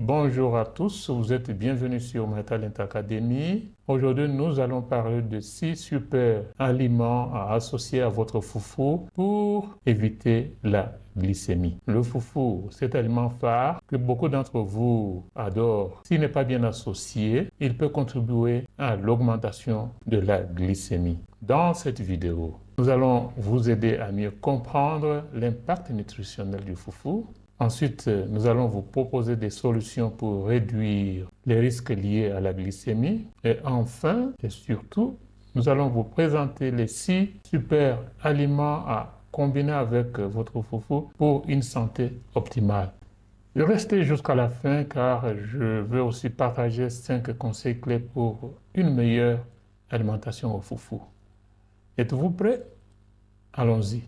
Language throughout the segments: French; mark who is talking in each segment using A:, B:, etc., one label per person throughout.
A: Bonjour à tous, vous êtes bienvenus sur My Talent Academy. Aujourd'hui, nous allons parler de 6 super aliments à associer à votre foufou pour éviter la glycémie. Le foufou, cet aliment phare que beaucoup d'entre vous adorent, s'il n'est pas bien associé, il peut contribuer à l'augmentation de la glycémie. Dans cette vidéo, nous allons vous aider à mieux comprendre l'impact nutritionnel du foufou. Ensuite, nous allons vous proposer des solutions pour réduire les risques liés à la glycémie. Et enfin, et surtout, nous allons vous présenter les 6 super aliments à combiner avec votre foufou pour une santé optimale. Restez jusqu'à la fin car je veux aussi partager 5 conseils clés pour une meilleure alimentation au foufou. Êtes-vous prêts? Allons-y.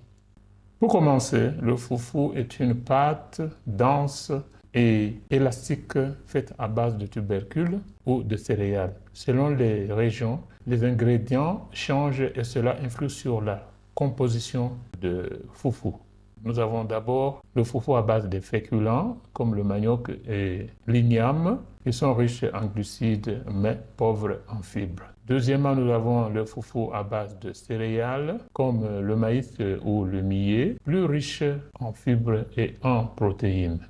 A: Pour commencer, le foufou est une pâte dense et élastique faite à base de tubercules ou de céréales. Selon les régions, les ingrédients changent et cela influe sur la composition de foufou. Nous avons d'abord le foufou à base de féculents comme le manioc et l'igname qui sont riches en glucides mais pauvres en fibres. Deuxièmement, nous avons le foufou à base de céréales comme le maïs ou le millet, plus riche en fibres et en protéines.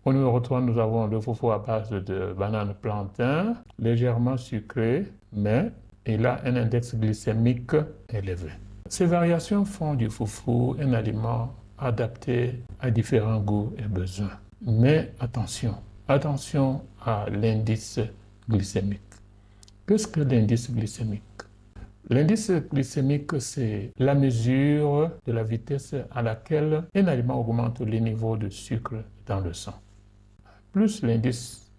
A: Au numéro 3, nous avons le foufou à base de banane plantain, légèrement sucré, mais il a un index glycémique élevé. Ces variations font du foufou un aliment adapté à différents goûts et besoins. Mais attention à l'indice glycémique. Qu'est-ce que l'indice glycémique? L'indice glycémique, c'est la mesure de la vitesse à laquelle un aliment augmente les niveaux de sucre dans le sang. Plus l'indice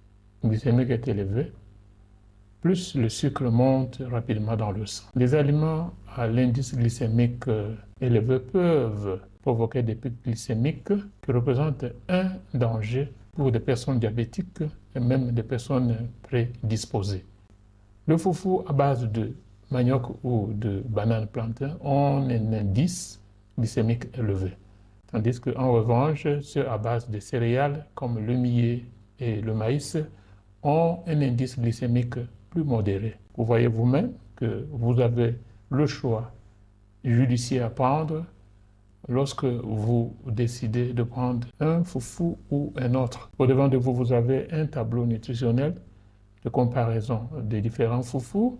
A: glycémique est élevé, plus le sucre monte rapidement dans le sang. Les aliments à l'indice glycémique élevé peuvent provoquer des pics glycémiques qui représentent un danger pour des personnes diabétiques et même des personnes prédisposées. Le foufou à base de manioc ou de banane plantain ont un indice glycémique élevé, tandis qu'en revanche, ceux à base de céréales comme le millet et le maïs ont un indice glycémique plus modéré. Vous voyez vous-même que vous avez le choix judicieux à prendre lorsque vous décidez de prendre un foufou ou un autre. Au-devant de vous, vous avez un tableau nutritionnel de comparaison des différents foufous.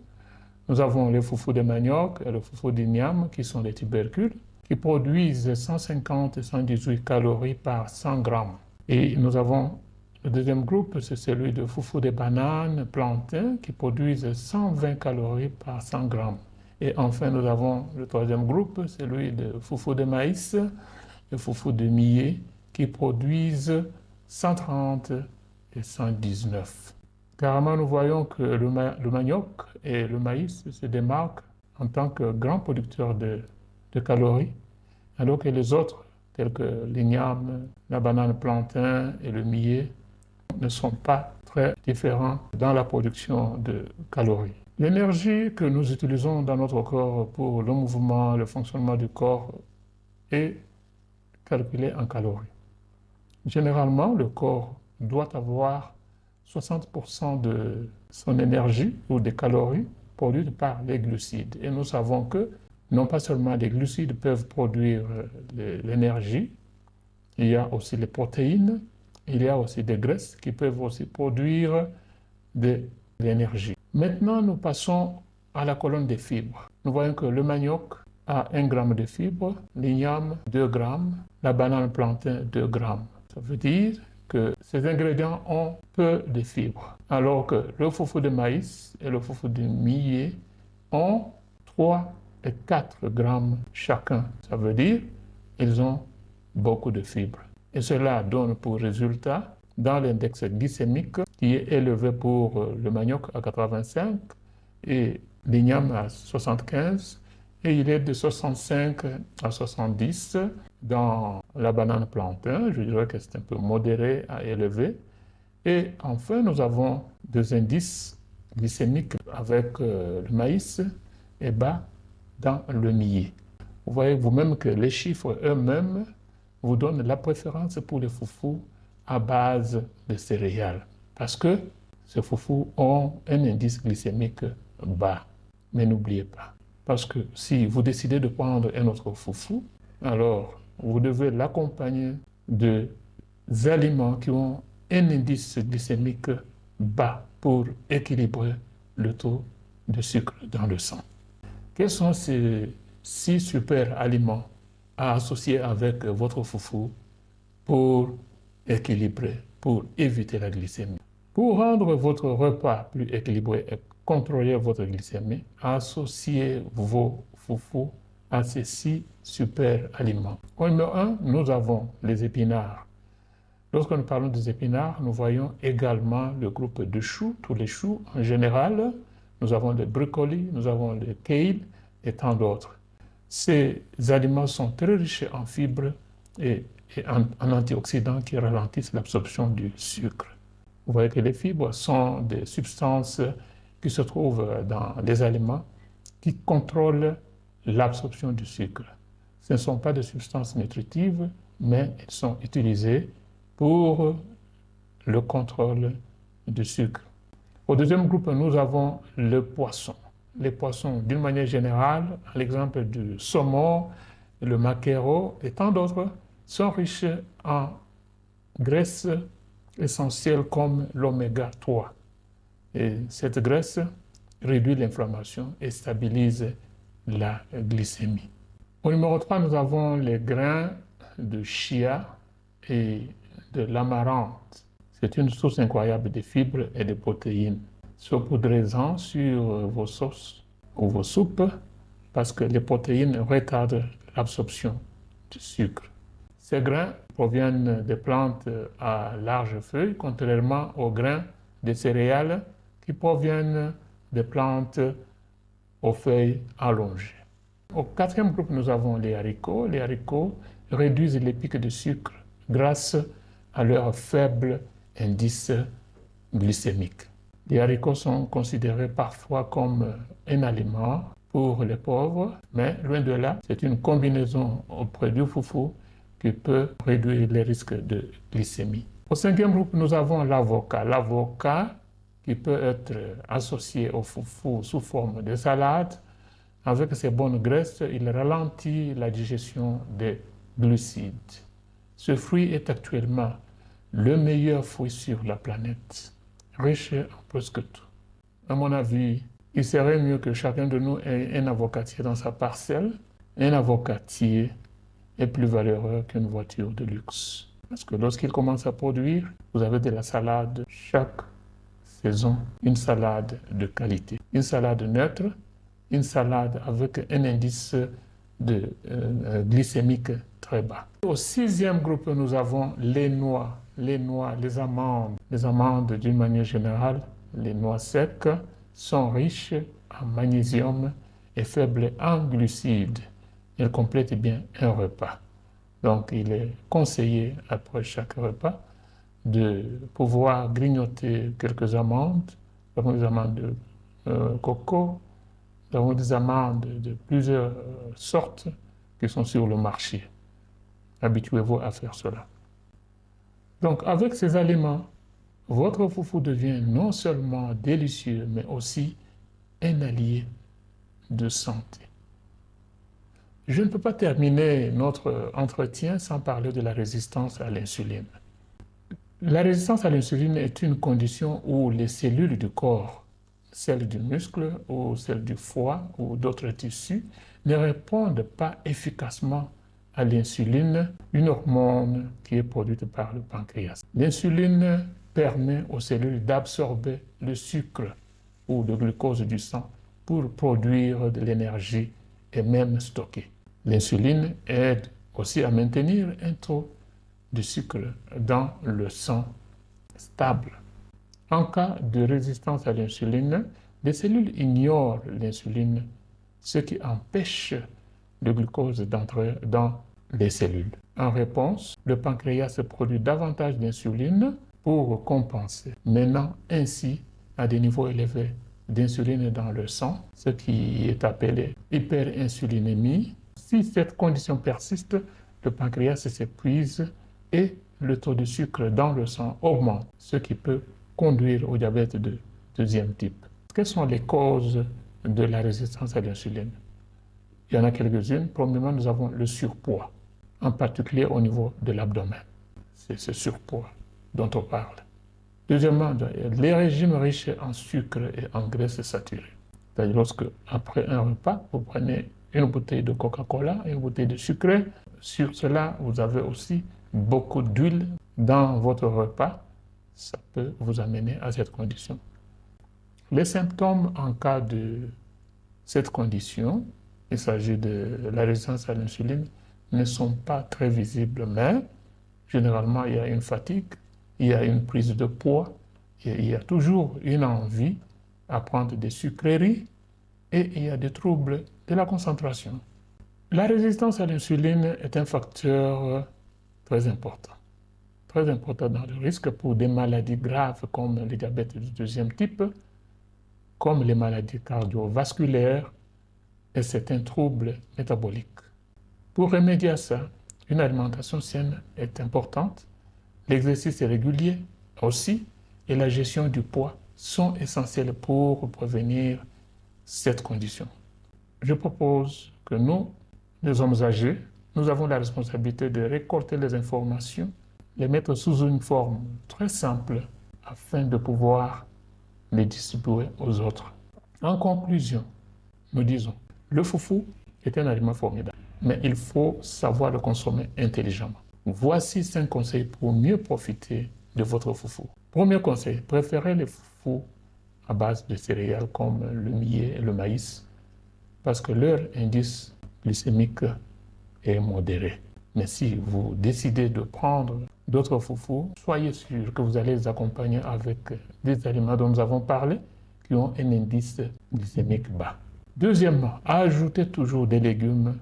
A: Nous avons les foufous de manioc et le foufou d'igname qui sont des tubercules qui produisent 150 et 118 calories par 100 grammes. Et nous avons le deuxième groupe, c'est celui de foufou de banane plantain qui produisent 120 calories par 100 grammes. Et enfin, nous avons le troisième groupe, celui de foufou de maïs et foufou de millet qui produisent 130 et 119. Carrément, nous voyons que le manioc et le maïs se démarquent en tant que grands producteurs de calories, alors que les autres, tels que l'igname, la banane plantain et le millet, ne sont pas très différents dans la production de calories. L'énergie que nous utilisons dans notre corps pour le mouvement, le fonctionnement du corps est calculée en calories. Généralement, le corps doit avoir 60% de son énergie ou des calories produites par les glucides. Et nous savons que non pas seulement les glucides peuvent produire l'énergie, il y a aussi les protéines, il y a aussi des graisses qui peuvent aussi produire de l'énergie. Maintenant, nous passons à la colonne des fibres. Nous voyons que le manioc a 1 gramme de fibres, l'igname 2 grammes, la banane plantain 2 grammes. Ça veut dire que ces ingrédients ont peu de fibres, alors que le foufou de maïs et le foufou de millet ont 3 et 4 grammes chacun. Ça veut dire qu'ils ont beaucoup de fibres. Et cela donne pour résultat, dans l'index glycémique, qui est élevé pour le manioc à 85 et l'igname à 75, et il est de 65 à 70 dans la banane plantain. Je dirais que c'est un peu modéré à élevé. Et enfin, nous avons 2 indices glycémiques avec le maïs et bas dans le millet. Vous voyez vous-même que les chiffres eux-mêmes vous donnent la préférence pour les foufous à base de céréales parce que ces foufous ont un indice glycémique bas. Mais n'oubliez pas, parce que si vous décidez de prendre un autre foufou, alors vous devez l'accompagner de aliments qui ont un indice glycémique bas pour équilibrer le taux de sucre dans le sang. Quels sont ces 6 super aliments à associer avec votre foufou pour équilibrer, pour éviter la glycémie? Pour rendre votre repas plus équilibré et contrôler votre glycémie, associez vos foufous à ces 6 super aliments. Au numéro 1, nous avons les épinards. Lorsque nous parlons des épinards, nous voyons également le groupe de choux, tous les choux en général. Nous avons le brocoli, nous avons le kale et tant d'autres. Ces aliments sont très riches en fibres et en antioxydants qui ralentissent l'absorption du sucre. Vous voyez que les fibres sont des substances qui se trouvent dans les aliments qui contrôlent l'absorption du sucre. Ce ne sont pas des substances nutritives, mais elles sont utilisées pour le contrôle du sucre. Au deuxième groupe, nous avons le poisson. Les poissons, d'une manière générale, à l'exemple du saumon, le maquereau et tant d'autres, sont riches en graisses essentielles comme l'oméga 3. Et cette graisse réduit l'inflammation et stabilise la glycémie. Au numéro 3, nous avons les grains de chia et de l'amarante. C'est une source incroyable de fibres et de protéines. Saupoudrez-en sur vos sauces ou vos soupes parce que les protéines retardent l'absorption du sucre. Ces grains proviennent des plantes à larges feuilles, contrairement aux grains de céréales qui proviennent des plantes aux feuilles allongées. Au quatrième groupe, nous avons les haricots. Les haricots réduisent les pics de sucre grâce à leur faible indice glycémique. Les haricots sont considérés parfois comme un aliment pour les pauvres, mais loin de là, c'est une combinaison auprès du foufou qui peut réduire les risques de glycémie. Au cinquième groupe, nous avons l'avocat. L'avocat qui peut être associé au foufou sous forme de salade. Avec ses bonnes graisses, il ralentit la digestion des glucides. Ce fruit est actuellement le meilleur fruit sur la planète, riche en presque tout. À mon avis, il serait mieux que chacun de nous ait un avocatier dans sa parcelle. Un avocatier est plus valeureux qu'une voiture de luxe. Parce que lorsqu'il commence à produire, vous avez de la salade chaque saison, une salade de qualité, une salade neutre, une salade avec un indice glycémique très bas. Au sixième groupe, nous avons les noix, les amandes. Les amandes, d'une manière générale, les noix secs, sont riches en magnésium et faibles en glucides. Elles complètent bien un repas. Donc, il est conseillé, après chaque repas, de pouvoir grignoter quelques amandes. Nous avons des amandes de coco, nous avons des amandes de plusieurs sortes qui sont sur le marché. Habituez-vous à faire cela. Donc, avec ces aliments, votre foufou devient non seulement délicieux, mais aussi un allié de santé. Je ne peux pas terminer notre entretien sans parler de la résistance à l'insuline. La résistance à l'insuline est une condition où les cellules du corps, celles du muscle ou celles du foie ou d'autres tissus, ne répondent pas efficacement à l'insuline, une hormone qui est produite par le pancréas. L'insuline permet aux cellules d'absorber le sucre ou le glucose du sang pour produire de l'énergie et même stocker. L'insuline aide aussi à maintenir un taux de sucre dans le sang stable. En cas de résistance à l'insuline, les cellules ignorent l'insuline, ce qui empêche le glucose d'entrer dans les cellules. En réponse, le pancréas produit davantage d'insuline pour compenser, menant ainsi à des niveaux élevés d'insuline dans le sang, ce qui est appelé hyperinsulinémie. Si cette condition persiste, le pancréas s'épuise et le taux de sucre dans le sang augmente, ce qui peut conduire au diabète de deuxième type. Quelles sont les causes de la résistance à l'insuline? Il y en a quelques-unes. Premièrement, nous avons le surpoids, en particulier au niveau de l'abdomen. C'est ce surpoids dont on parle. Deuxièmement, les régimes riches en sucre et en graisses saturées. C'est-à-dire lorsque, après un repas, vous prenez une bouteille de Coca-Cola, une bouteille de sucre. Sur cela, vous avez aussi beaucoup d'huile dans votre repas. Ça peut vous amener à cette condition. Les symptômes en cas de cette condition, il s'agit de la résistance à l'insuline, ne sont pas très visibles, mais généralement, il y a une fatigue, il y a une prise de poids, et il y a toujours une envie à prendre des sucreries et il y a des troubles de la concentration. La résistance à l'insuline est un facteur très important dans le risque pour des maladies graves comme le diabète du deuxième type, comme les maladies cardiovasculaires et certains troubles métaboliques. Pour remédier à ça, une alimentation saine est importante, l'exercice régulier aussi et la gestion du poids sont essentiels pour prévenir cette condition. Je propose que nous, les hommes âgés, nous avons la responsabilité de récolter les informations, les mettre sous une forme très simple afin de pouvoir les distribuer aux autres. En conclusion, nous disons, le foufou est un aliment formidable, mais il faut savoir le consommer intelligemment. Voici 5 conseils pour mieux profiter de votre foufou. Premier conseil, préférez les foufous à base de céréales comme le millet et le maïs parce que leur indice glycémique est modéré. Mais si vous décidez de prendre d'autres foufous, soyez sûr que vous allez les accompagner avec des aliments dont nous avons parlé qui ont un indice glycémique bas. Deuxièmement, ajoutez toujours des légumes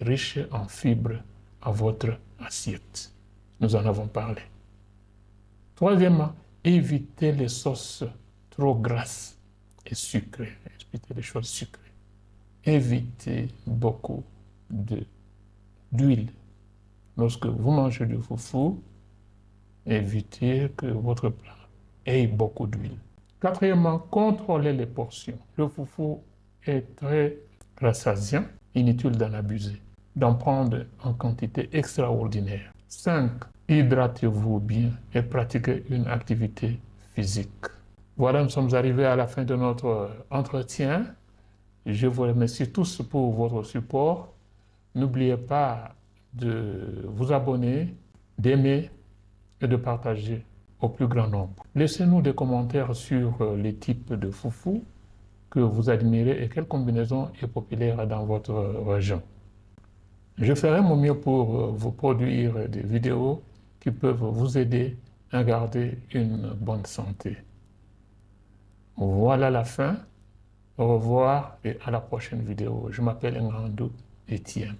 A: riches en fibres à votre assiette. Nous en avons parlé. Troisièmement, évitez les sauces trop grasses et sucrées. Évitez les choses sucrées. Évitez beaucoup d'huile. Lorsque vous mangez du foufou, évitez que votre plat ait beaucoup d'huile. Quatrièmement, contrôlez les portions. Le foufou est très rassasiant, inutile d'en abuser, d'en prendre en quantité extraordinaire. 5. Hydratez-vous bien et pratiquez une activité physique. Voilà, nous sommes arrivés à la fin de notre entretien. Je vous remercie tous pour votre support. N'oubliez pas de vous abonner, d'aimer et de partager au plus grand nombre. Laissez-nous des commentaires sur les types de foufou que vous admirez et quelle combinaison est populaire dans votre région. Je ferai mon mieux pour vous produire des vidéos qui peuvent vous aider à garder une bonne santé. Voilà la fin. Au revoir et à la prochaine vidéo. Je m'appelle Ngandou Etienne.